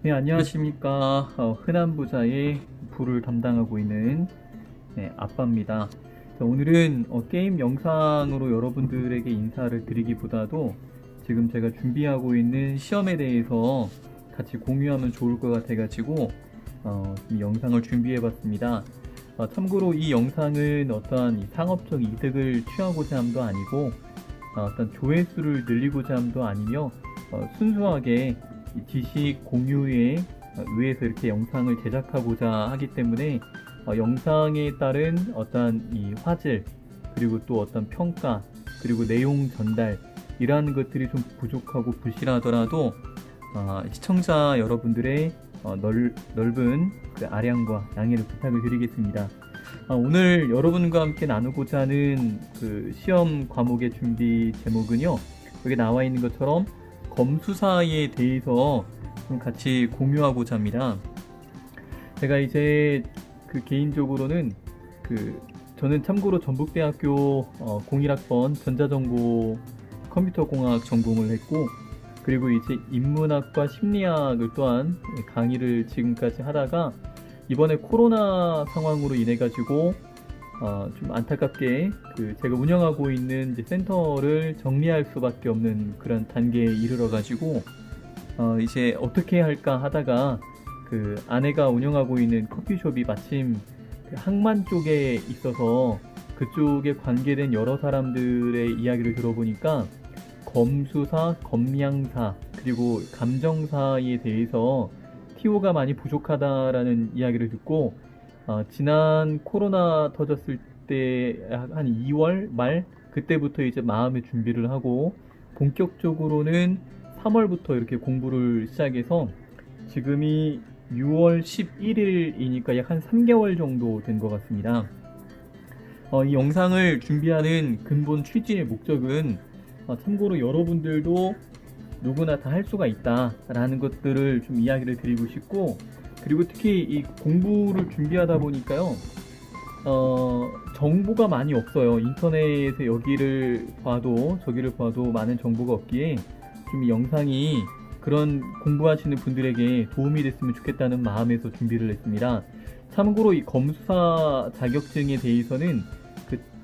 네, 안녕하십니까. 흔한 부자의 부를 담당하고 있는 아빠입니다. 자, 오늘은 게임 영상으로 여러분들에게 인사를 드리기보다도 지금 제가 준비하고 있는 시험에 대해서 같이 공유하면 좋을 것 같아가지고 이 영상을 준비해봤습니다. 참고로 이 영상은 어떠한 상업적 이득을 취하고자 함도 아니고 어떤 조회수를 늘리고자 함도 아니며 순수하게 이 지식 공유에 의해서 이렇게 영상을 제작하고자 하기 때문에 영상에 따른 어떤 이 화질 그리고 또 어떤 평가 그리고 내용 전달 이러한 것들이 좀 부족하고 부실하더라도 시청자 여러분들의 넓은 그 아량과 양해를 부탁을 드리겠습니다. 오늘 여러분과 함께 나누고자 하는 그 시험 과목의 준비 제목은요, 여기 나와 있는 것처럼 검수사에 대해서 좀 같이 공유하고자 합니다. 제가 이제 그 개인적으로는 저는 참고로 전북대학교 01학번 전자정보 컴퓨터공학 전공을 했고, 그리고 이제 인문학과 심리학을 또한 강의를 지금까지 하다가 이번에 코로나 상황으로 인해 가지고 좀 안타깝게 제가 운영하고 있는 이제 센터를 정리할 수밖에 없는 그런 단계에 이르러 가지고 이제 어떻게 할까 하다가 아내가 운영하고 있는 커피숍이 마침 그 항만 쪽에 있어서 그쪽에 관계된 여러 사람들의 이야기를 들어보니까 검수사, 검량사, 그리고 감정사에 대해서 TO가 많이 부족하다라는 이야기를 듣고 지난 코로나 터졌을 때 한 2월 말 그때부터 이제 마음의 준비를 하고 본격적으로는 3월부터 이렇게 공부를 시작해서 지금이 6월 11일이니까 약 한 3개월 정도 된 것 같습니다. 이 영상을 준비하는 근본 취지의 목적은 참고로 여러분들도 누구나 다 할 수가 있다라는 것들을 좀 이야기를 드리고 싶고, 그리고 특히 이 공부를 준비하다 보니까요, 정보가 많이 없어요. 인터넷에 여기를 봐도 저기를 봐도 많은 정보가 없기에 좀 이 영상이 그런 공부하시는 분들에게 도움이 됐으면 좋겠다는 마음에서 준비를 했습니다. 참고로 이 검수사 자격증에 대해서는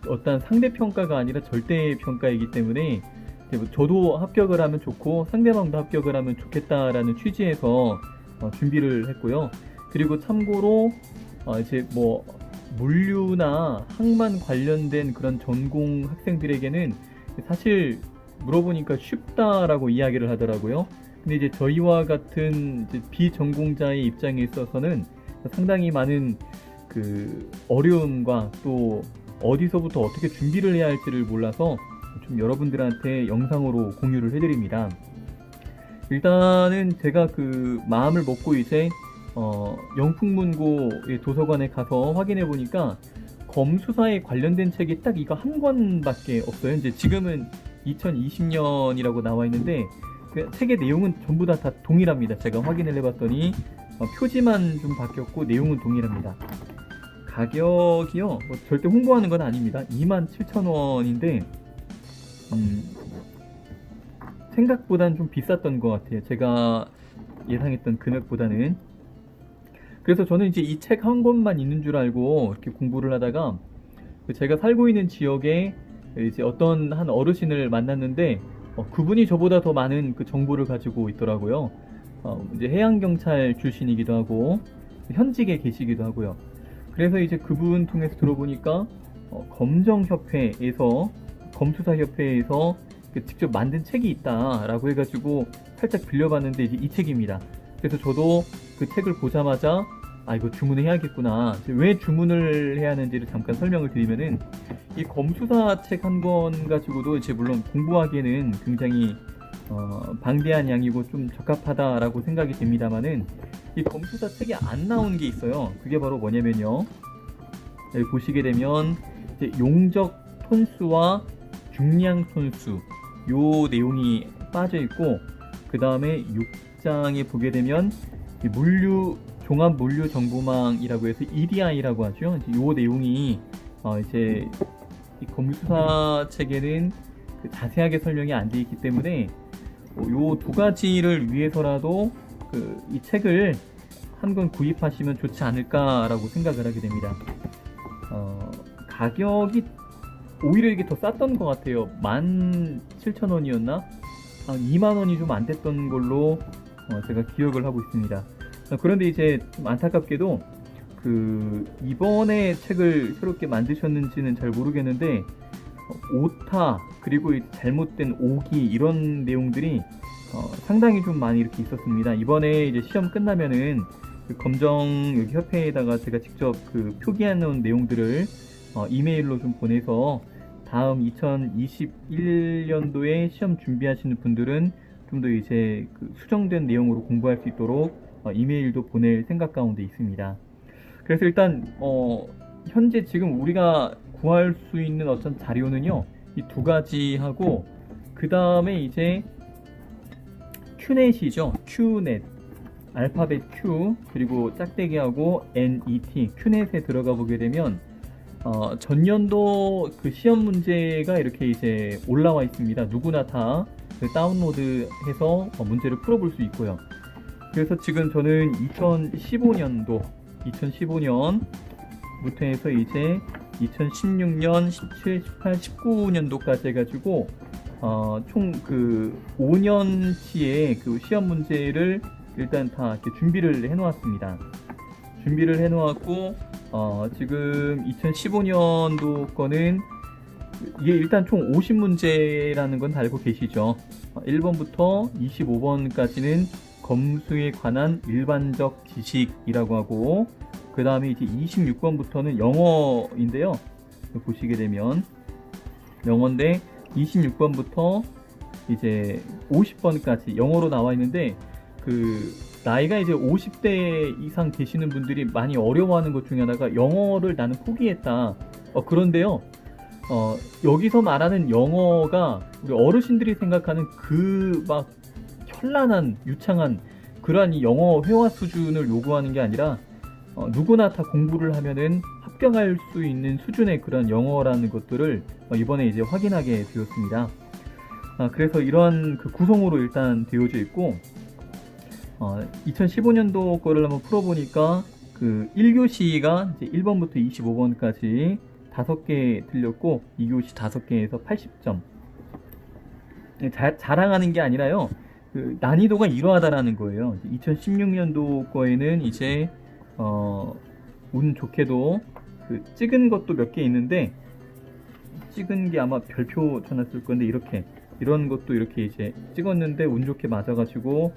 어떤 상대평가가 아니라 절대평가이기 때문에 저도 합격을 하면 좋고 상대방도 합격을 하면 좋겠다라는 취지에서 준비를 했고요. 그리고 참고로 이제 뭐 물류나 항만 관련된 그런 전공 학생들에게는 사실 물어보니까 쉽다라고 이야기를 하더라고요. 근데 이제 저희와 같은 이제 비전공자의 입장에 있어서는 상당히 많은 어려움과 또 어디서부터 어떻게 준비를 해야 할지를 몰라서 좀 여러분들한테 영상으로 공유를 해드립니다. 일단은 제가 마음을 먹고 이제 영풍문고 도서관에 가서 확인해 보니까 검수사에 관련된 책이 딱 이거 한 권밖에 없어요. 이제 지금은 2020년이라고 나와 있는데 그 책의 내용은 전부 다 동일합니다. 제가 확인을 해봤더니 표지만 좀 바뀌었고 내용은 동일합니다. 가격이요, 뭐 절대 홍보하는 건 아닙니다. 27,000원인데 생각보단 좀 비쌌던 것 같아요. 제가 예상했던 금액보다는. 그래서 저는 이제 이 책 한 권만 있는 줄 알고 이렇게 공부를 하다가 제가 살고 있는 지역에 이제 어떤 한 어르신을 만났는데 그분이 저보다 더 많은 그 정보를 가지고 있더라고요. 이제 해양경찰 출신이기도 하고 현직에 계시기도 하고요. 그래서 이제 그분 통해서 들어보니까 검정협회에서 검수사협회에서 직접 만든 책이 있다라고 해가지고 살짝 빌려봤는데 이제 이 책입니다. 그래서 저도 그 책을 보자마자 이거 주문을 해야겠구나. 왜 주문을 해야 하는지를 잠깐 설명을 드리면은 이 검수사 책 한 권 가지고도 이제 물론 공부하기에는 굉장히 방대한 양이고 좀 적합하다라고 생각이 됩니다만은 이 검수사 책에 안 나온 게 있어요. 그게 바로 뭐냐면요, 여기 보시게 되면 이제 용적 톤수와 중량 톤수 요 내용이 빠져 있고, 그 다음에 6장에 보게 되면 물류 종합 물류 정보망이라고 해서 EDI라고 하죠. 요 내용이 이제 이 검수사 책에는 자세하게 설명이 안 돼 있기 때문에 요 두 가지를 위해서라도 이 책을 한 권 구입하시면 좋지 않을까라고 생각을 하게 됩니다. 가격이 오히려 이게 더 쌌던 것 같아요. 17,000원이었나? 2만원이 좀 안 됐던 걸로 제가 기억을 하고 있습니다. 그런데 이제 좀 안타깝게도 이번에 책을 새롭게 만드셨는지는 잘 모르겠는데 오타 그리고 잘못된 오기 이런 내용들이 상당히 좀 많이 이렇게 있었습니다. 이번에 이제 시험 끝나면은 검정 여기 협회에다가 제가 직접 표기해 놓은 내용들을 이메일로 좀 보내서 다음 2021년도에 시험 준비하시는 분들은 좀 더 이제 수정된 내용으로 공부할 수 있도록 이메일도 보낼 생각 가운데 있습니다. 그래서 일단 현재 지금 우리가 구할 수 있는 어떤 자료는요, 이 두 가지 하고 그 다음에 이제 큐넷이죠. 큐넷 알파벳 Q 그리고 짝대기하고 NET 큐넷에 들어가 보게 되면 전년도 시험 문제가 이렇게 이제 올라와 있습니다. 누구나 다 다운로드해서 문제를 풀어볼 수 있고요. 그래서 지금 저는 2015년부터 해서 이제 2016년, 17, 18, 19년도까지 해가지고 총 5년치의 시험 문제를 일단 다 이렇게 준비를 해 놓았습니다. 준비를 해 놓았고 지금 2015년도 거는 이게 일단 총 50문제라는 건 다 알고 계시죠? 1번부터 25번까지는 검수에 관한 일반적 지식이라고 하고 그 다음에 이제 26번부터는 영어인데요. 보시게 되면 영어인데 26번부터 이제 50번까지 영어로 나와 있는데 나이가 이제 50대 이상 되시는 분들이 많이 어려워하는 것 중에 하나가 영어를 나는 포기했다. 그런데요. 여기서 말하는 영어가 우리 어르신들이 생각하는 막 현란한 유창한 그러한 이 영어 회화 수준을 요구하는 게 아니라 누구나 다 공부를 하면은 합격할 수 있는 수준의 그런 영어라는 것들을 이번에 이제 확인하게 되었습니다. 그래서 이러한 구성으로 일단 되어져 있고 2015년도 거를 한번 풀어보니까 1교시가 이제 1번부터 25번까지 5개 틀렸고 2교시 5개에서 80점. 자랑하는 게 아니라요. 난이도가 이러하다라는 거예요. 2016년도 거에는 이제 운 좋게도 찍은 것도 몇 개 있는데 찍은 게 아마 별표 쳐놨을 건데 이런 것도 이렇게 이제 찍었는데 운 좋게 맞아가지고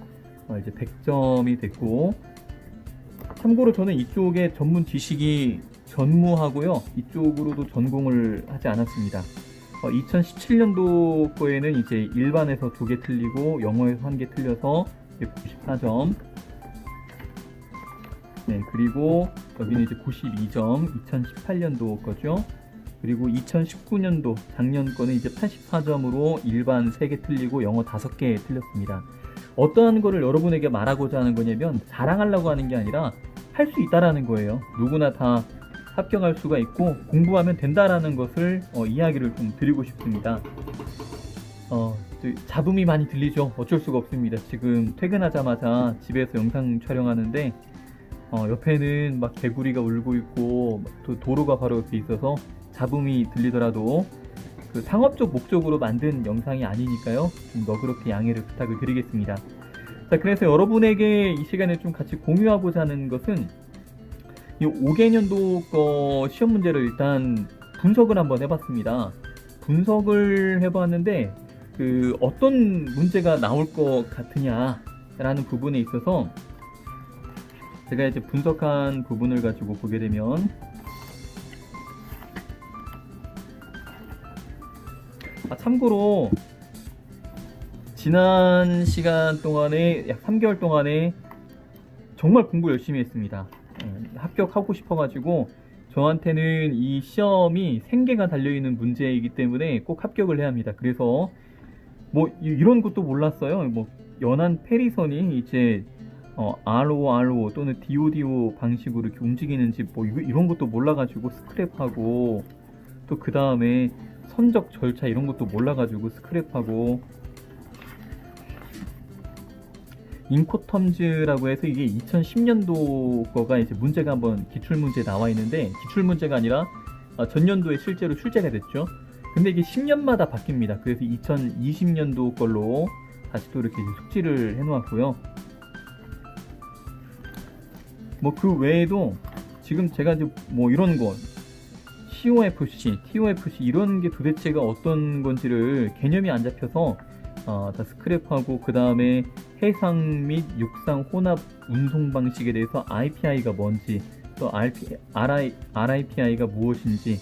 이제 100점이 됐고 참고로 저는 이쪽에 전문 지식이 전무하고요. 이쪽으로도 전공을 하지 않았습니다. 2017년도 거에는 이제 일반에서 2개 틀리고 영어에서 1개 틀려서 94점. 네, 그리고 여기는 이제 92점, 2018년도 거죠. 그리고 2019년도 작년 거는 이제 84점으로 일반 3개 틀리고 영어 5개 틀렸습니다. 어떠한 거를 여러분에게 말하고자 하는 거냐면 자랑하려고 하는 게 아니라 할 수 있다라는 거예요. 누구나 다 합격할 수가 있고 공부하면 된다라는 것을 이야기를 좀 드리고 싶습니다. 잡음이 많이 들리죠. 어쩔 수가 없습니다. 지금 퇴근하자마자 집에서 영상 촬영하는데 옆에는 막 개구리가 울고 있고 또 도로가 바로 옆에 있어서 잡음이 들리더라도 상업적 목적으로 만든 영상이 아니니까요. 좀 너그럽게 양해를 부탁을 드리겠습니다. 자, 그래서 여러분에게 이 시간에 좀 같이 공유하고자 하는 것은 이 5개년도 거 시험 문제를 일단 분석을 한번 해봤습니다. 분석을 해봤는데 어떤 문제가 나올 것 같으냐라는 부분에 있어서 제가 이제 분석한 부분을 가지고 보게 되면 참고로 지난 시간 동안에 약 3개월 동안에 정말 공부 열심히 했습니다. 합격하고 싶어가지고 저한테는 이 시험이 생계가 달려있는 문제이기 때문에 꼭 합격을 해야 합니다. 그래서 뭐 이런 것도 몰랐어요. 뭐 연한 페리선이 이제 RO 또는 DODO 방식으로 이렇게 움직이는지 뭐 이런 것도 몰라가지고 스크랩하고 또 그 다음에 선적 절차 이런 것도 몰라가지고 스크랩하고 인코텀즈라고 해서 이게 2010년도 거가 이제 문제가 한번 기출문제에 나와 있는데, 기출문제가 아니라 전년도에 실제로 출제가 됐죠. 근데 이게 10년마다 바뀝니다. 그래서 2020년도 걸로 다시 또 이렇게 숙지를 해놓았고요. 뭐 그 외에도 지금 제가 이제 뭐 이런 거 COFC, TOFC 이런 게 도대체가 어떤 건지를 개념이 안 잡혀서 다 스크랩하고, 그 다음에 해상 및 육상 혼합 운송 방식에 대해서 IPI가 뭔지, 또 RIPI가 무엇인지,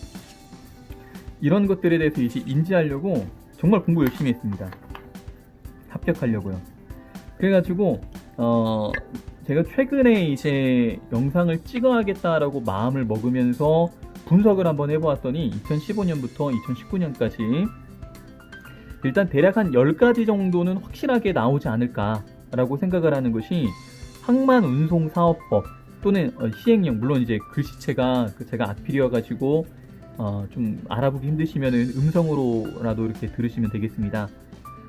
이런 것들에 대해서 이제 인지하려고 정말 공부 열심히 했습니다. 합격하려고요. 그래가지고 제가 최근에 이제 영상을 찍어야겠다라고 마음을 먹으면서 분석을 한번 해보았더니 2015년부터 2019년까지 일단 대략 한 10가지 정도는 확실하게 나오지 않을까라고 생각을 하는 것이 항만운송사업법 또는 시행령, 물론 이제 글씨체가 제가 악필이어가지고 좀 알아보기 힘드시면은 음성으로라도 이렇게 들으시면 되겠습니다.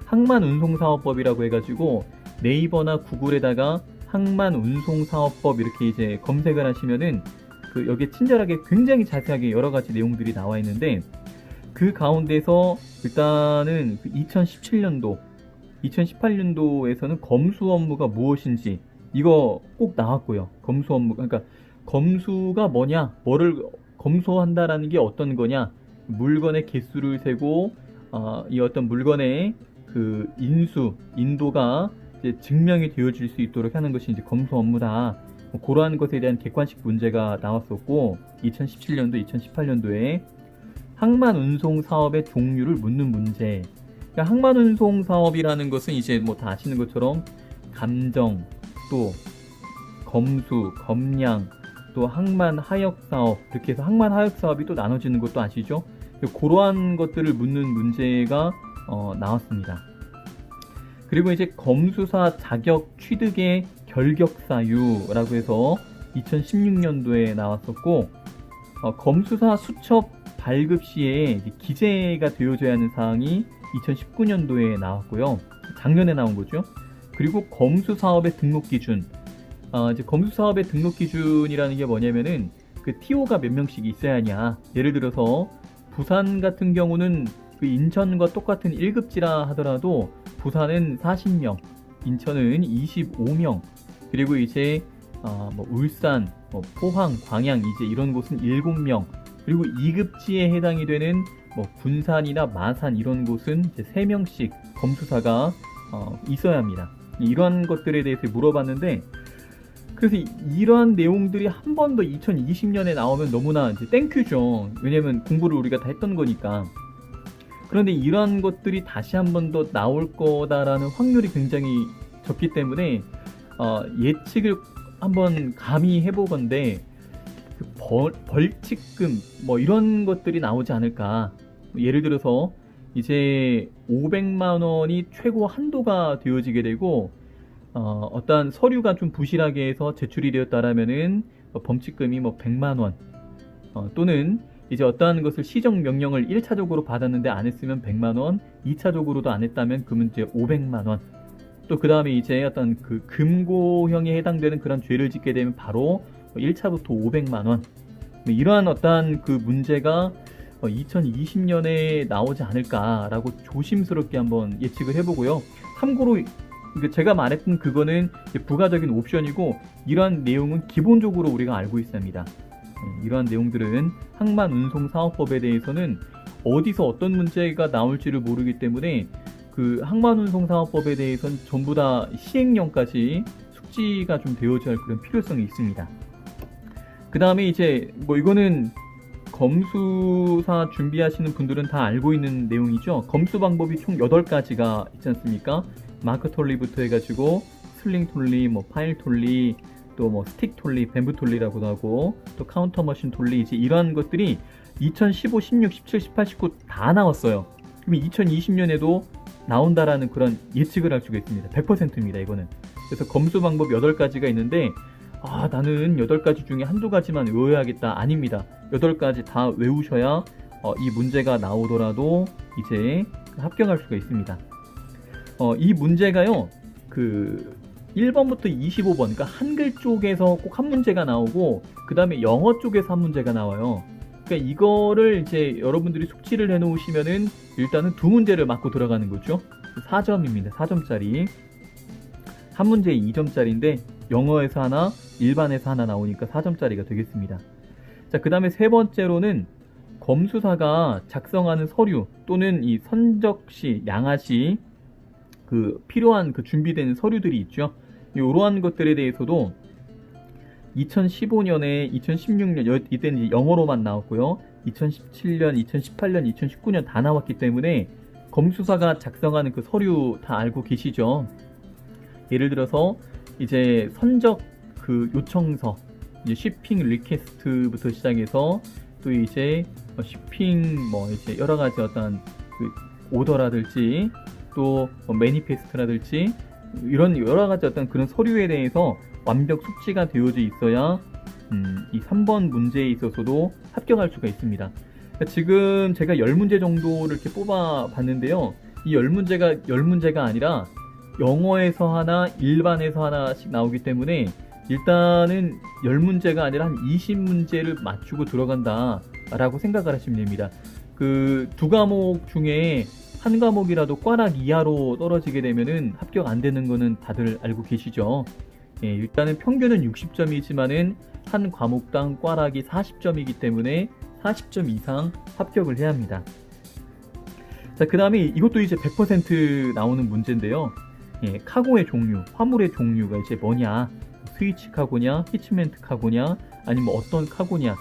항만운송사업법이라고 해가지고 네이버나 구글에다가 항만운송사업법 이렇게 이제 검색을 하시면은 여기에 친절하게 굉장히 자세하게 여러 가지 내용들이 나와 있는데, 그 가운데서 일단은 2017년도, 2018년도에서는 검수 업무가 무엇인지 이거 꼭 나왔고요. 검수 업무, 그러니까 검수가 뭐냐, 뭐를 검수한다라는 게 어떤 거냐, 물건의 개수를 세고 이 어떤 물건의 그 인도가 이제 증명이 되어질 수 있도록 하는 것이 이제 검수 업무다. 그러한 것에 대한 객관식 문제가 나왔었고, 2017년도, 2018년도에 항만운송 사업의 종류를 묻는 문제. 그러니까 항만운송 사업이라는 것은 이제 뭐 다 아시는 것처럼 감정, 또 검수, 검량, 또 항만 하역 사업, 이렇게 해서 항만 하역 사업이 또 나눠지는 것도 아시죠? 그러한 것들을 묻는 문제가 나왔습니다. 그리고 이제 검수사 자격 취득의 결격사유라고 해서 2016년도에 나왔었고, 검수사 수첩 발급 시에 기재가 되어져야 하는 사항이 2019년도에 나왔고요. 작년에 나온 거죠. 그리고 검수사업의 등록 기준. 이제 검수사업의 등록 기준이라는 게 뭐냐면은 그 TO가 몇 명씩 있어야 하냐. 예를 들어서 부산 같은 경우는 그 인천과 똑같은 1급지라 하더라도 부산은 40명, 인천은 25명, 그리고 이제 뭐 울산, 뭐 포항, 광양 이제 이런 곳은 7명, 그리고 2급지에 해당이 되는 뭐 군산이나 마산 이런 곳은 이제 3명씩 검수사가 있어야 합니다. 이러한 것들에 대해서 물어봤는데, 그래서 이러한 내용들이 한 번 더 2020년에 나오면 너무나 이제 땡큐죠. 왜냐면 공부를 우리가 다 했던 거니까. 그런데 이러한 것들이 다시 한 번 더 나올 거다라는 확률이 굉장히 적기 때문에 예측을 한번 감히 해보건데, 벌칙금 뭐 이런 것들이 나오지 않을까. 예를 들어서 이제 500만 원이 최고 한도가 되어지게 되고, 어떠한 서류가 좀 부실하게 해서 제출이 되었다라면은 범칙금이 뭐 100만 원, 또는 이제 어떠한 것을 시정 명령을 1차적으로 받았는데 안 했으면 100만 원, 2차적으로도 안 했다면 그러면 이제 500만 원. 또 그 다음에 이제 어떤 그 금고형에 해당되는 그런 죄를 짓게 되면 바로 1차부터 500만 원. 이러한 어떠한 그 문제가 2020년에 나오지 않을까라고 조심스럽게 한번 예측을 해보고요. 참고로 제가 말했던 그거는 부가적인 옵션이고, 이러한 내용은 기본적으로 우리가 알고 있습니다. 이러한 내용들은 항만운송사업법에 대해서는 어디서 어떤 문제가 나올지를 모르기 때문에 그 항만운송사업법에 대해서는 전부 다 시행령까지 숙지가 좀 되어져야 할 그런 필요성이 있습니다. 그 다음에 이제 뭐 이거는 검수사 준비하시는 분들은 다 알고 있는 내용이죠. 검수 방법이 총 8가지가 있지 않습니까? 마크 톨리부터 해가지고 슬링 톨리, 뭐 파일 톨리, 또 뭐 스틱 톨리, 뱀부 톨리라고도 하고, 또 카운터 머신 톨리, 이제 이러한 것들이 2015, 16, 17, 18, 19 다 나왔어요. 그럼 2020년에도 나온다라는 그런 예측을 할 수가 있습니다. 100%입니다, 이거는. 그래서 검수 방법 8가지가 있는데, 나는 8가지 중에 한두 가지만 외워야겠다. 아닙니다. 8가지 다 외우셔야 이 문제가 나오더라도 이제 합격할 수가 있습니다. 이 문제가요, 1번부터 25번, 그러니까 한글 쪽에서 꼭 한 문제가 나오고, 그 다음에 영어 쪽에서 한 문제가 나와요. 그러니까 이거를 이제 여러분들이 숙지를 해놓으시면은 일단은 두 문제를 맞고 들어가는 거죠. 4점입니다. 4점짜리. 한 문제에 2점짜리인데 영어에서 하나, 일반에서 하나 나오니까 4점짜리가 되겠습니다. 자, 그 다음에 세 번째로는 검수사가 작성하는 서류 또는 이 선적시, 양아시 그 필요한 그 준비된 서류들이 있죠. 이러한 것들에 대해서도 2015년에 2016년 이때는 이제 영어로만 나왔고요. 2017년, 2018년, 2019년 다 나왔기 때문에 검수사가 작성하는 그 서류 다 알고 계시죠. 예를 들어서 이제 선적 그 요청서, 이제 쉬핑 리퀘스트부터 시작해서 또 이제 쉬핑 뭐 이제 여러 가지 어떤 그 오더라든지 또 매니페스트라든지 이런 여러 가지 어떤 그런 서류에 대해서 완벽 숙지가 되어져 있어야 이 3번 문제에 있어서도 합격할 수가 있습니다. 그러니까 지금 제가 10문제 정도를 이렇게 뽑아 봤는데요. 이 10문제가 아니라 영어에서 하나, 일반에서 하나씩 나오기 때문에 일단은 10문제가 아니라 한 20문제를 맞추고 들어간다 라고 생각을 하시면 됩니다. 그 두 과목 중에 한 과목이라도 꽈락 이하로 떨어지게 되면은 합격 안 되는 거는 다들 알고 계시죠. 예, 일단은 평균은 60점이지만은 한 과목당 꽈락이 40점이기 때문에 40점 이상 합격을 해야 합니다. 자, 그 다음에 이것도 이제 100% 나오는 문제인데요. 예, 카고의 종류, 화물의 종류가 이제 뭐냐, 스위치 카고냐, 히치멘트 카고냐, 아니면 어떤 카고냐,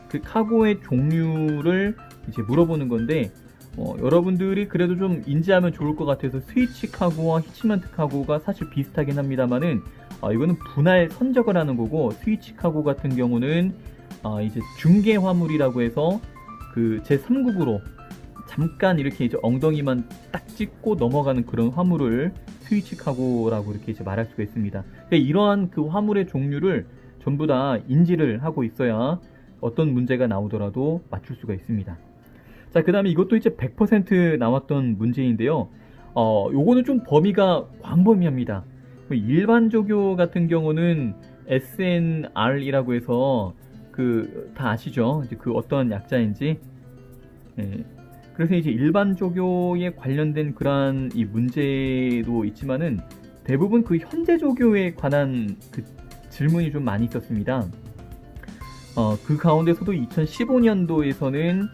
그 카고의 종류를 이제 물어보는 건데, 여러분들이 그래도 좀 인지하면 좋을 것 같아서 스위치 카고와 히치멘트 카고가 사실 비슷하긴 합니다만은, 이거는 분할 선적을 하는 거고, 스위치 카고 같은 경우는 이제 중개 화물이라고 해서 그 제3국으로 잠깐 이렇게 이제 엉덩이만 딱 찍고 넘어가는 그런 화물을 스위치 카고라고 이렇게 이제 말할 수가 있습니다. 그러니까 이러한 그 화물의 종류를 전부 다 인지를 하고 있어야 어떤 문제가 나오더라도 맞출 수가 있습니다. 자, 그 다음에 이것도 이제 100% 나왔던 문제인데요. 요거는 좀 범위가 광범위합니다. 일반 조교 같은 경우는 SNR이라고 해서 그 다 아시죠? 이제 그 어떤 약자인지. 예. 그래서 이제 일반 조교에 관련된 그러한 이 문제도 있지만은 대부분 그 현재 조교에 관한 그 질문이 좀 많이 있었습니다. 그 가운데서도 2015년도에서는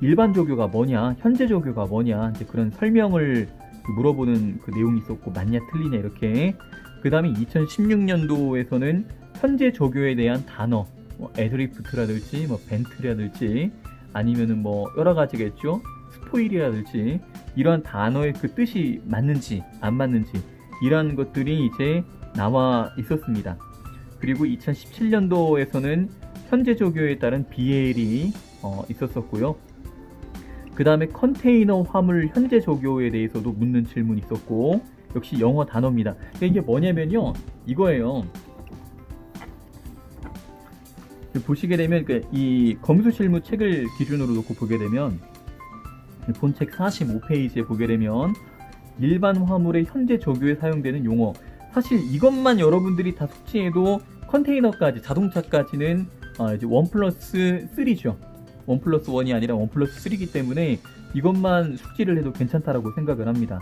일반 조교가 뭐냐, 현재 조교가 뭐냐, 이제 그런 설명을 물어보는 그 내용이 있었고, 맞냐 틀리냐 이렇게. 그 다음에 2016년도에서는 현재 조교에 대한 단어, 뭐 애드리프트라든지 뭐 벤트라든지 아니면은 뭐 여러 가지겠죠. 스포일이라든지 이러한 단어의 그 뜻이 맞는지 안 맞는지 이러한 것들이 이제 나와 있었습니다. 그리고 2017년도에서는 현재 조교에 따른 BL이 있었었고요. 그 다음에 컨테이너 화물 현재 조교에 대해서도 묻는 질문이 있었고, 역시 영어 단어입니다. 이게 뭐냐면요, 이거예요. 보시게 되면 이 검수실무 책을 기준으로 놓고 보게 되면 본책 45페이지에 보게 되면 일반 화물의 현재 조교에 사용되는 용어, 사실 이것만 여러분들이 다 숙지해도 컨테이너까지, 자동차까지는 이제 1+3죠. 1+1이 아니라 1+3이기 때문에 이것만 숙지를 해도 괜찮다라고 생각을 합니다.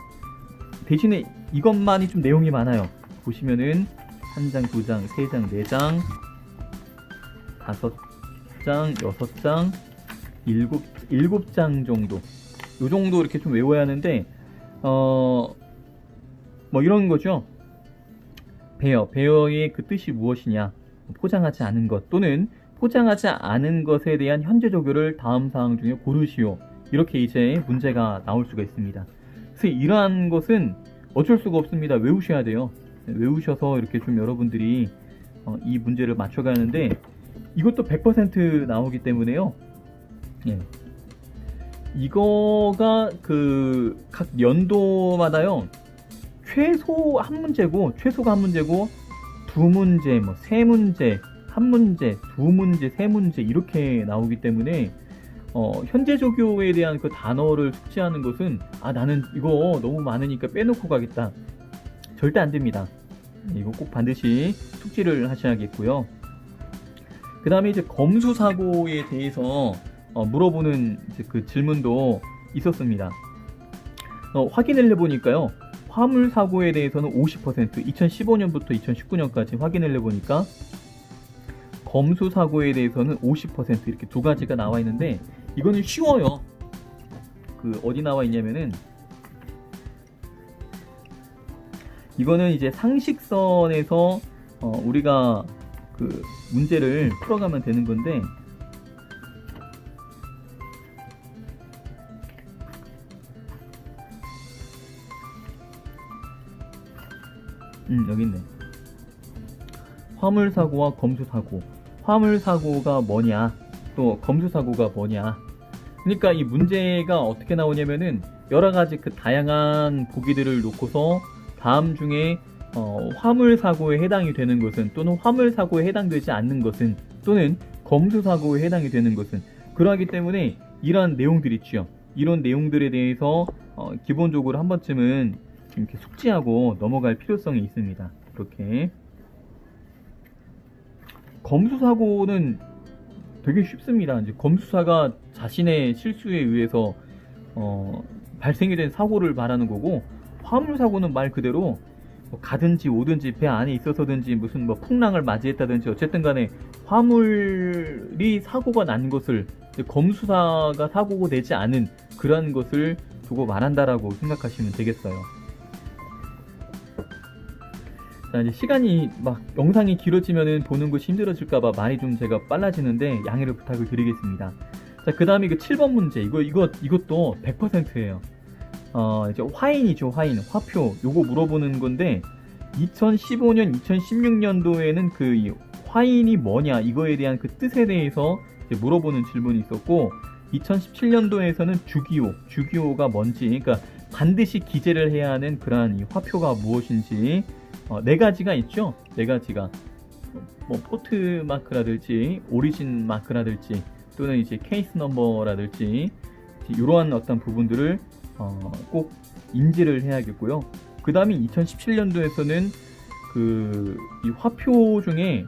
대신에 이것만이 좀 내용이 많아요. 보시면은 1장, 2장, 3장, 4장, 5장, 6장, 7장 정도. 요 정도 이렇게 좀 외워야 하는데, 뭐 이런 거죠. 배어의 그 뜻이 무엇이냐, 포장하지 않은 것 또는 포장하지 않은 것에 대한 현재 조교를 다음 사항 중에 고르시오. 이렇게 이제 문제가 나올 수가 있습니다. 그래서 이러한 것은 어쩔 수가 없습니다. 외우셔야 돼요. 외우셔서 이렇게 좀 여러분들이 이 문제를 맞춰가는데, 이것도 100% 나오기 때문에요. 예. 이거가 그 각 연도마다요, 최소가 한 문제고 두 문제, 뭐 세 문제, 한 문제, 두 문제, 세 문제 이렇게 나오기 때문에 현재 조교에 대한 그 단어를 숙지하는 것은 나는 이거 너무 많으니까 빼놓고 가겠다, 절대 안 됩니다. 이거 꼭 반드시 숙지를 하셔야겠고요. 그 다음에 이제 검수 사고에 대해서 물어보는 이제 그 질문도 있었습니다. 확인을 해보니까요. 화물 사고에 대해서는 50%, 2015년부터 2019년까지 확인을 해보니까 검수 사고에 대해서는 50% 이렇게 두 가지가 나와 있는데 이거는 쉬워요. 그 어디 나와 있냐면은 이거는 이제 상식선에서 우리가 그 문제를 풀어가면 되는 건데 여기 있네. 화물사고와 검수사고. 화물사고가 뭐냐, 또 검수사고가 뭐냐. 그러니까 이 문제가 어떻게 나오냐면은 여러가지 그 다양한 보기들을 놓고서 다음 중에 화물사고에 해당이 되는 것은, 또는 화물사고에 해당되지 않는 것은, 또는 검수사고에 해당이 되는 것은, 그러하기 때문에 이러한 내용들이 있죠. 이런 내용들에 대해서 기본적으로 한 번쯤은 이렇게 숙지하고 넘어갈 필요성이 있습니다. 이렇게 검수사고는 되게 쉽습니다. 이제 검수사가 자신의 실수에 의해서 발생이 된 사고를 말하는 거고, 화물사고는 말 그대로 가든지 오든지 배 안에 있어서든지 무슨 뭐 풍랑을 맞이했다든지 어쨌든 간에 화물이 사고가 난 것을 검수사가 사고가 되지 않은 그러한 것을 두고 말한다라고 생각하시면 되겠어요. 자, 이제 시간이 막 영상이 길어지면은 보는 것이 힘들어질까봐 많이 좀 제가 빨라지는데 양해를 부탁을 드리겠습니다. 자, 그 다음에 그 7번 문제. 이것도 100%예요. 이제 화인이죠, 화인. 화표. 요거 물어보는 건데, 2015년, 2016년도에는 그 화인이 뭐냐, 이거에 대한 그 뜻에 대해서 이제 물어보는 질문이 있었고, 2017년도에서는 주기호가 뭔지, 그러니까 반드시 기재를 해야 하는 그러한 이 화표가 무엇인지, 네 가지가 있죠. 네 가지가 뭐 포트 마크라든지 오리진 마크라든지 또는 이제 케이스 넘버라든지 이러한 어떤 부분들을 꼭 인지를 해야겠고요. 그 다음에 2017년도에서는 그 이 화표 중에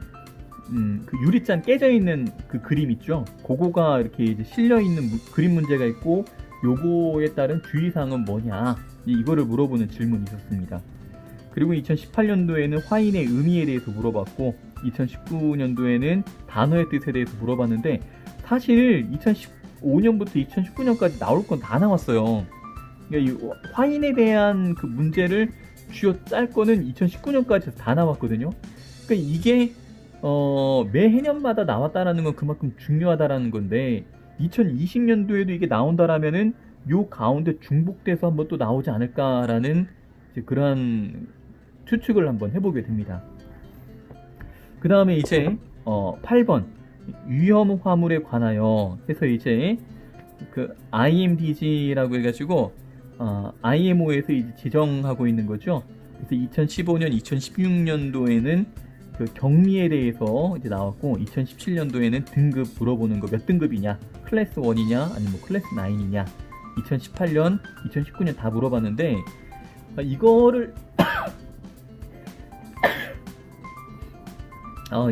그 유리잔 깨져 있는 그 그림 있죠. 그거가 이렇게 이제 실려 있는 그림 문제가 있고, 요거에 따른 주의사항은 뭐냐, 이거를 물어보는 질문이 있었습니다. 그리고 2018년도에는 화인의 의미에 대해서 물어봤고, 2019년도에는 단어의 뜻에 대해서 물어봤는데, 사실 2015년부터 2019년까지 나올 건 다 나왔어요. 그러니까 이 화인에 대한 그 문제를 쥐어짤 거는 2019년까지 다 나왔거든요. 그러니까 이게 매 해년마다 나왔다라는 건 그만큼 중요하다라는 건데, 2020년도에도 이게 나온다라면은 요 가운데 중복돼서 한번 또 나오지 않을까라는 이제 그러한 추측을 한번 해보게 됩니다. 그 다음에 이제 8번 위험 화물에 관하여 해서 이제 그 IMDG라고 해가지고 IMO에서 이제 지정하고 있는 거죠. 그래서 2015년, 2016년도에는 그 경미에 대해서 이제 나왔고, 2017년도에는 등급 물어보는 거 몇 등급이냐, 클래스 1이냐 아니면 뭐 클래스 9이냐, 2018년, 2019년 다 물어봤는데, 이거를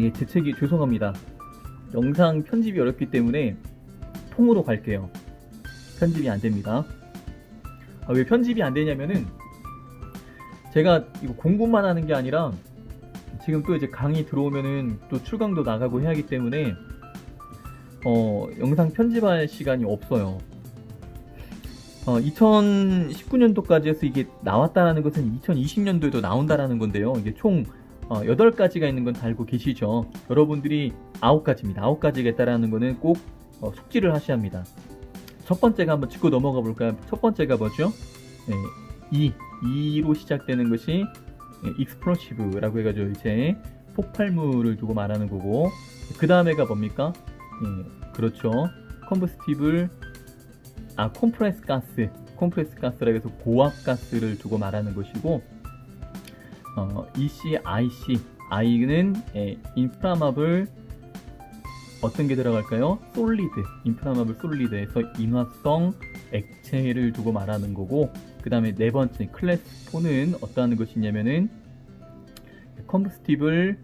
예, 제 책이 죄송합니다. 영상 편집이 어렵기 때문에 통으로 갈게요. 편집이 안 됩니다. 왜 편집이 안 되냐면은 제가 이거 공부만 하는 게 아니라 지금 또 이제 강의 들어오면은 또 출강도 나가고 해야 하기 때문에 영상 편집할 시간이 없어요. 2019년도까지 해서 이게 나왔다라는 것은 2020년도에도 나온다라는 건데요. 이게 총 8가지가 있는 건 다 알고 계시죠? 여러분들이 9가지입니다. 9가지가 있다라는 거는 꼭 숙지를 하셔야 합니다. 첫 번째가 한번 짚고 넘어가 볼까요? 첫 번째가 뭐죠? 2로 시작되는 것이 익스플로시브라고 해가지고 이제 폭발물을 두고 말하는 거고, 그 다음에가 뭡니까? 그렇죠. 컴버스티블, 컴프레스 가스라고 해서 고압 가스를 두고 말하는 것이고, EC, IC, I는 인프라마블, 어떤 게 들어갈까요? 인프라마블 솔리드에서 인화성 액체를 두고 말하는 거고, 그 다음에 네 번째 클래스 4는 어떠한 것이냐면은 컴부스티블,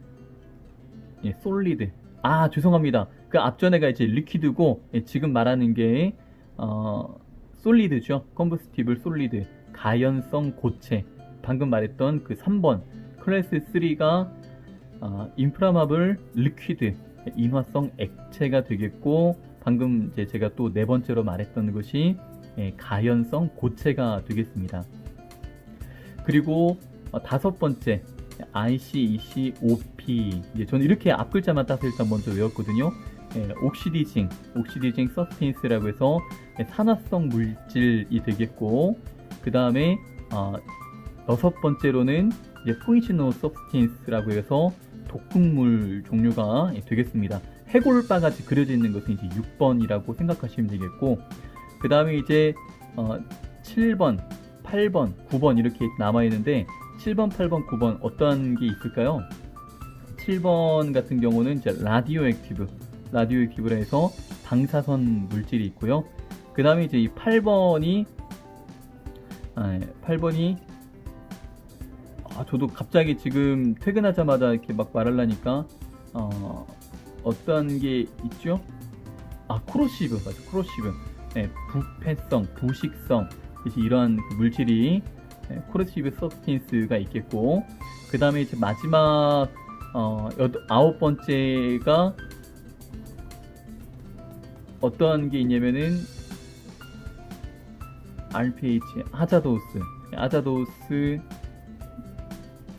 예, 솔리드. 아, 죄송합니다. 그 앞전에가 이제 리퀴드고, 예, 지금 말하는 게 솔리드죠. 컴부스티블 솔리드. 가연성 고체. 방금 말했던 그 3번 클래스 3가 인프라마블 리퀴드, 인화성 액체가 되겠고, 방금 이제 제가 또 네 번째로 말했던 것이 가연성 고체가 되겠습니다. 그리고 다섯 번째 ICEC OP. 이제 저는 이렇게 앞 글자만 따서 일단 먼저 외웠거든요. 옥시디징 서스틴스라고 해서 산화성 물질이 되겠고, 그 다음에 여섯 번째로는 이제 포이즈너 서브스틴스라고 해서 독극물 종류가 되겠습니다. 해골바같이 그려져 있는 것은 이제 6번이라고 생각하시면 되겠고, 그 다음에 이제 7번, 8번, 9번 이렇게 남아있는데, 7번, 8번, 9번 어떠한 게 있을까요? 7번 같은 경우는 이제 라디오 액티브라 해서 방사선 물질이 있고요. 그 다음에 이제 이 8번이 저도 갑자기 지금 퇴근하자마자 이렇게 막 말하려니까 어떤 게 있죠? 코로시브. 맞아, 코로시브. 부패성, 부식성, 이러한 물질이 코로시브 서브스틴스가 있겠고, 그 다음에 이제 마지막 아홉 번째가 어떠한 게 있냐면은 RPH, 아자도스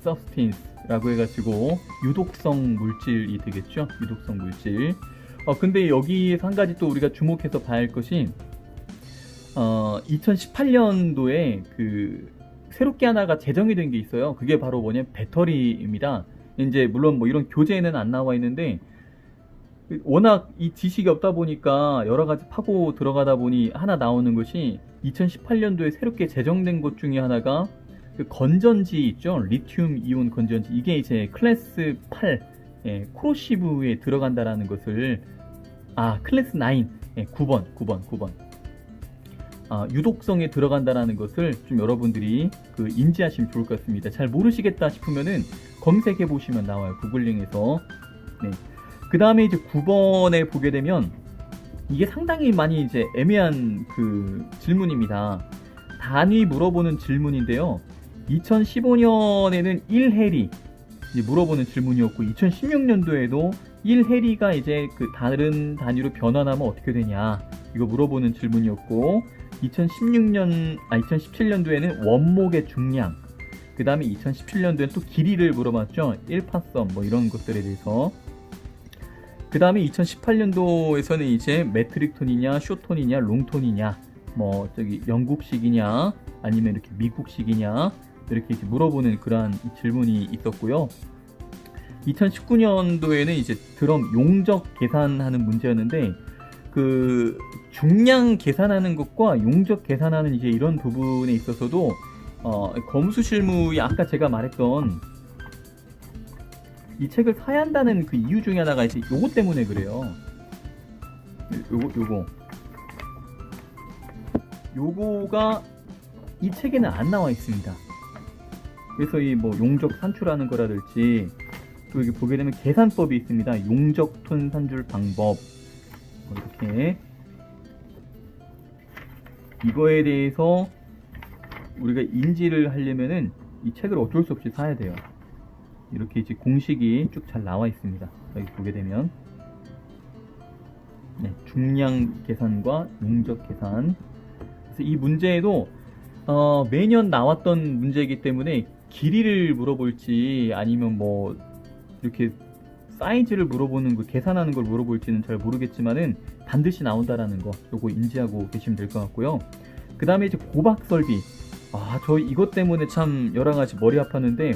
서브스틴스라고 해가지고 유독성 물질이 되겠죠. 유독성 물질. 근데 여기에서 한 가지 또 우리가 주목해서 봐야 할 것이 2018년도에 그 새롭게 하나가 제정이 된 게 있어요. 그게 바로 뭐냐면 배터리입니다. 이제 물론 뭐 이런 교재에는 안 나와 있는데, 워낙 이 지식이 없다 보니까 여러 가지 파고 들어가다 보니 하나 나오는 것이, 2018년도에 새롭게 제정된 것 중에 하나가 그 건전지 있죠. 리튬 이온 건전지. 이게 이제 클래스 8 코로시브에 들어간다라는 것을, 클래스 9 9번 유독성에 들어간다라는 것을 좀 여러분들이 그 인지하시면 좋을 것 같습니다. 잘 모르시겠다 싶으면은 검색해 보시면 나와요. 구글링에서. 네. 그 다음에 이제 9번에 보게 되면 이게 상당히 많이 이제 애매한 그 질문입니다. 단위 물어보는 질문인데요. 2015년에는 1해리 물어보는 질문이었고, 2016년도에도 1해리가 이제 그 다른 단위로 변환하면 어떻게 되냐, 이거 물어보는 질문이었고, 2017년도에는 원목의 중량, 그 다음에 2017년도에는 또 길이를 물어봤죠. 일파선 뭐 이런 것들에 대해서. 그 다음에 2018년도에서는 이제 메트릭 톤이냐, 쇼톤이냐, 롱톤이냐, 뭐 저기 영국식이냐, 아니면 이렇게 미국식이냐, 이렇게 이제 물어보는 그러한 질문이 있었고요. 2019년도에는 이제 드럼 용적 계산하는 문제였는데, 그 중량 계산하는 것과 용적 계산하는 이제 이런 부분에 있어서도 검수 실무에 아까 제가 말했던 이 책을 사야 한다는 그 이유 중에 하나가 이제 요거 때문에 그래요. 요거가 이 책에는 안 나와 있습니다. 그래서 이 뭐 용적 산출하는 거라든지, 또 여기 보게 되면 계산법이 있습니다. 용적 톤 산출 방법, 이렇게 이거에 대해서 우리가 인지를 하려면은 이 책을 어쩔 수 없이 사야 돼요. 이렇게 이제 공식이 쭉 잘 나와 있습니다. 여기 보게 되면 중량 계산과 용적 계산. 그래서 이 문제에도 매년 나왔던 문제이기 때문에 길이를 물어볼지 아니면 뭐 이렇게 사이즈를 물어보는 거, 계산하는 걸 물어볼지는 잘 모르겠지만은 반드시 나온다라는 거, 요거 인지하고 계시면 될 것 같고요. 그 다음에 이제 고박 설비. 저 이것 때문에 참 여러 가지 머리 아팠는데,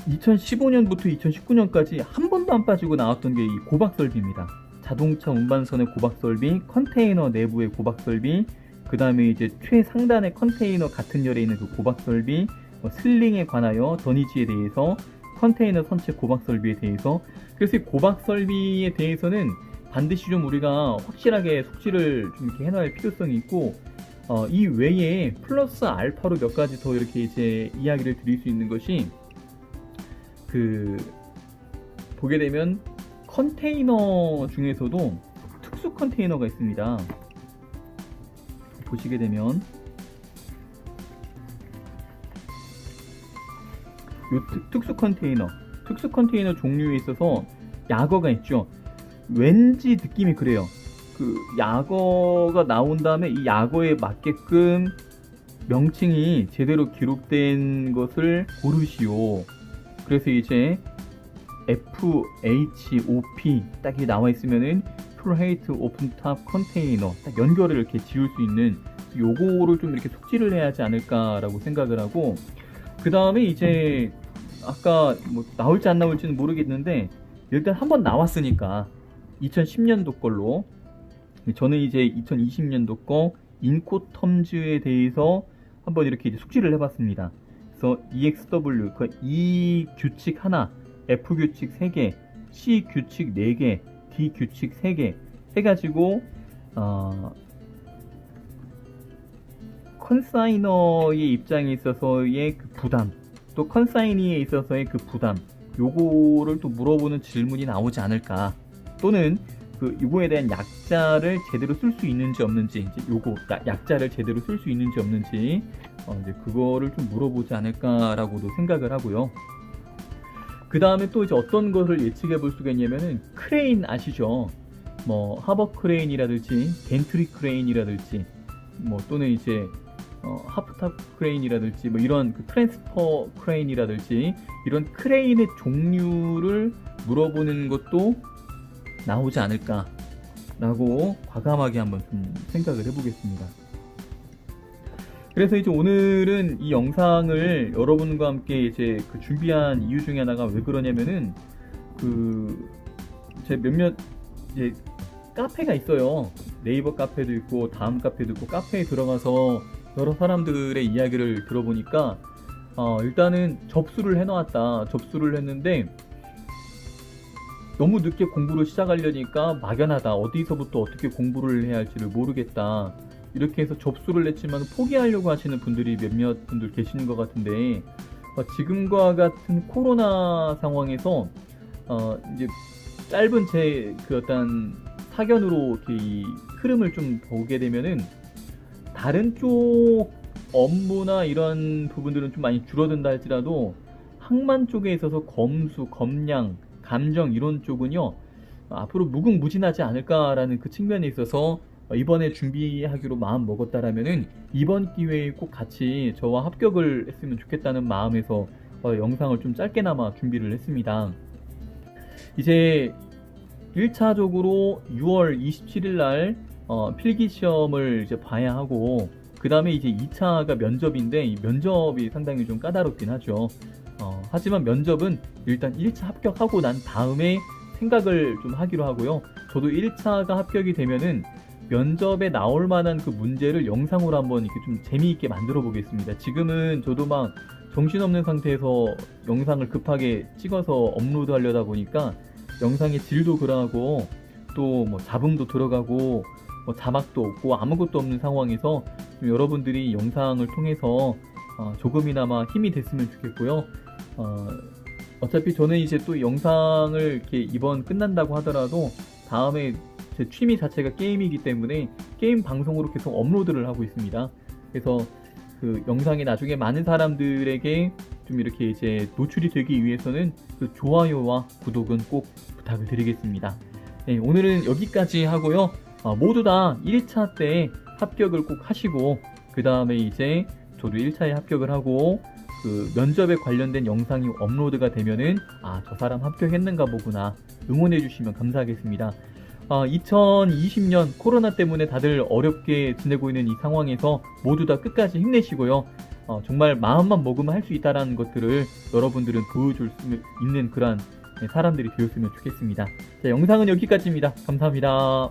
2015년부터 2019년까지 한 번도 안 빠지고 나왔던 게 이 고박 설비입니다. 자동차 운반선의 고박 설비, 컨테이너 내부의 고박 설비, 그 다음에 이제 최상단의 컨테이너 같은 열에 있는 그 고박 설비, 슬링에 관하여 더니지에 대해서, 컨테이너 선체 고박 설비에 대해서. 그래서 이 고박 설비에 대해서는 반드시 좀 우리가 확실하게 숙지를 좀 이렇게 해놔야 할 필요성이 있고, 이 외에 플러스 알파로 몇 가지 더 이렇게 이제 이야기를 드릴 수 있는 것이, 보게 되면 컨테이너 중에서도 특수 컨테이너가 있습니다. 보시게 되면 특수 컨테이너 종류에 있어서 약어가 있죠. 왠지 느낌이 그래요. 약어가 나온 다음에 이 약어에 맞게끔 명칭이 제대로 기록된 것을 고르시오. 그래서 이제 FHOP 딱 이렇게 나와 있으면은 Plate Open Top Container 딱 연결을 이렇게 지을 수 있는, 요거를 좀 이렇게 속지를 해야 하지 않을까라고 생각을 하고, 그 다음에 이제 아까 뭐 나올지 안 나올지는 모르겠는데 일단 한번 나왔으니까 2010년도 걸로 저는 이제 2020년도 거 인코텀즈에 대해서 한번 이렇게 이제 숙지를 해봤습니다. 그래서 EXW, E 규칙 하나, F 규칙 3개, C 규칙 4개, D 규칙 3개 해가지고 컨사이너의 입장에 있어서의 그 부담, 또 컨사이니에 있어서의 그 부담, 요거를 또 물어보는 질문이 나오지 않을까, 또는 요거에 대한 약자를 제대로 쓸 수 있는지 없는지, 이제 요거 약자를 제대로 쓸 수 있는지 없는지 이제 그거를 좀 물어보지 않을까라고도 생각을 하고요. 그 다음에 또 이제 어떤 것을 예측해 볼 수가 있냐면은, 크레인 아시죠? 뭐 하버 크레인이라든지 벤트리 크레인이라든지 뭐 또는 이제 하프탑 크레인이라든지 뭐 이런 트랜스퍼 크레인이라든지 이런 크레인의 종류를 물어보는 것도 나오지 않을까라고 과감하게 한번 좀 생각을 해보겠습니다. 그래서 이제 오늘은 이 영상을 여러분과 함께 이제 준비한 이유 중에 하나가 왜 그러냐면은, 제 몇몇 이제 카페가 있어요. 네이버 카페도 있고 다음 카페도 있고, 카페에 들어가서 여러 사람들의 이야기를 들어보니까 일단은 접수를 해놓았다. 접수를 했는데 너무 늦게 공부를 시작하려니까 막연하다. 어디서부터 어떻게 공부를 해야 할지를 모르겠다. 이렇게 해서 접수를 했지만 포기하려고 하시는 분들이 몇몇 분들 계시는 것 같은데, 지금과 같은 코로나 상황에서 이제 짧은 제 어떤 사견으로 이렇게 이 흐름을 좀 보게 되면은, 다른 쪽 업무나 이런 부분들은 좀 많이 줄어든다 할지라도 항만 쪽에 있어서 검수, 검량, 감정 이런 쪽은요 앞으로 무궁무진하지 않을까라는 그 측면에 있어서 이번에 준비하기로 마음 먹었다라면은 이번 기회에 꼭 같이 저와 합격을 했으면 좋겠다는 마음에서 영상을 좀 짧게나마 준비를 했습니다. 이제 1차적으로 6월 27일 날 필기 시험을 이제 봐야 하고, 그 다음에 이제 2차가 면접인데, 이 면접이 상당히 좀 까다롭긴 하죠. 하지만 면접은 일단 1차 합격하고 난 다음에 생각을 좀 하기로 하고요. 저도 1차가 합격이 되면은 면접에 나올 만한 그 문제를 영상으로 한번 이렇게 좀 재미있게 만들어 보겠습니다. 지금은 저도 막 정신없는 상태에서 영상을 급하게 찍어서 업로드 하려다 보니까 영상의 질도 그러하고 또 뭐 잡음도 들어가고 뭐 자막도 없고 아무것도 없는 상황에서 좀 여러분들이 영상을 통해서 조금이나마 힘이 됐으면 좋겠고요. 어차피 저는 이제 또 영상을 이렇게 이번 끝난다고 하더라도 다음에 제 취미 자체가 게임이기 때문에 게임 방송으로 계속 업로드를 하고 있습니다. 그래서 그 영상이 나중에 많은 사람들에게 좀 이렇게 이제 노출이 되기 위해서는 그 좋아요와 구독은 꼭 부탁을 드리겠습니다. 네, 오늘은 여기까지 하고요. 모두 다 1차 때 합격을 꼭 하시고, 그 다음에 이제 저도 1차에 합격을 하고 그 면접에 관련된 영상이 업로드가 되면은 저 사람 합격했는가 보구나 응원해 주시면 감사하겠습니다. 2020년 코로나 때문에 다들 어렵게 지내고 있는 이 상황에서 모두 다 끝까지 힘내시고요. 정말 마음만 먹으면 할 수 있다라는 것들을 여러분들은 보여줄 수 있는 그런 사람들이 되었으면 좋겠습니다. 자, 영상은 여기까지입니다. 감사합니다.